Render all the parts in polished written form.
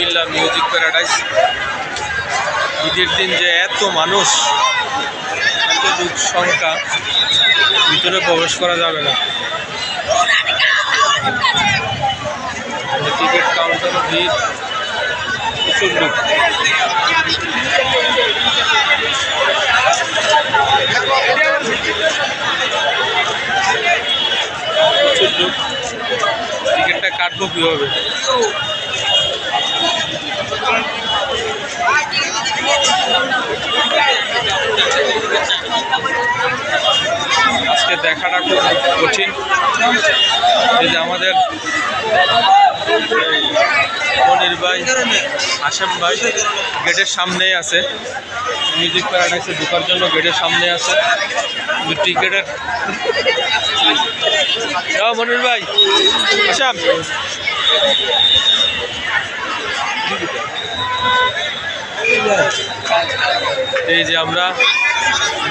Comilla music paradise. ঈদের দিন যে এত মানুষ, এত লোক সংখ্যা, ভিতরে প্রবেশ করা যাবে না। টিকিট কাউন্টারে ভিড়, প্রচুর লোক। প্রচুর লোক, টিকিটটা কাটবো কীভাবে? আজকে দেখাটা খুব কঠিন। এই যে আমাদের মনির ভাই, হাশেম ভাই গেটের সামনেই আছে, মিউজিক প্যারাডাইসে ঢোকার জন্য গেটের সামনে আছে। টিকিটের মনির ভাই, হাশেম এই যে আমরা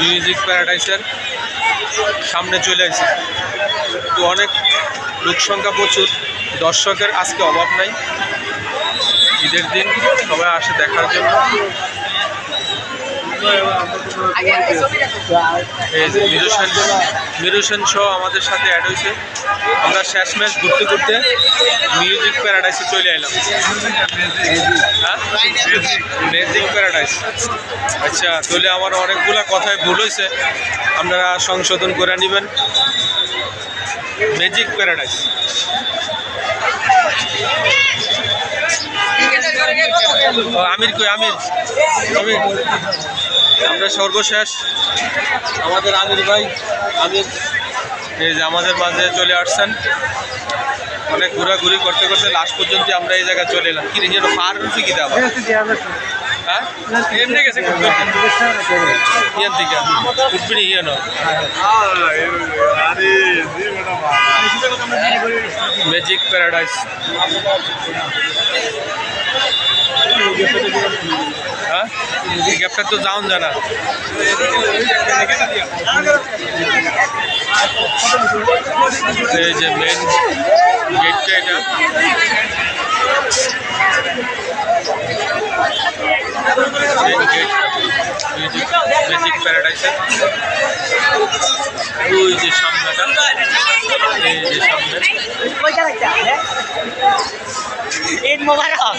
মিউজিক প্যারাডাইসের সামনে চলে আসি। তো অনেক লোক সংখ্যা প্রচুর, দর্শকের আজকে অভাব নাই। ঈদের দিন সবাই আসে দেখার জন্য। এই যে মিরুসেন সহ আমাদের সাথে অ্যাড হয়েছে। আমরা শেষ ম্যাচ ঘুরতে ঘুরতে মিউজিক প্যারাডাইসে চলে এলাম। হ্যাঁ, মিউজিক প্যারাডাইস। আচ্ছা, তাহলে আমার অনেকগুলা কথায় ভুল হয়েছে, আপনারা সংশোধন করে নেবেন। Magic paradise. আমির কই? আমির আমরা সর্বশেষ আমাদের আমির ভাই, আমির এই যে আমাদের মাঝে চলে আসছেন। অনেক ঘোরাঘুরি করতে করতে লাস্ট পর্যন্ত আমরা এই জায়গায় চলে এলাম। কি রে, পার হচ্ছে কি দাম? হ্যাঁ, এমনি গেছে ইয়ান থেকে উঠবি ইয়ে নয়। Magic paradise. হ্যাঁ, গ্যাপটা তো যাওন জানা। এই যে মেন গেটটা, এটা মেন গেট ম্যাজিক প্যারাডাইসের। ওই যে সামনেটা, এই যে সামনে ঈদ মোবারক।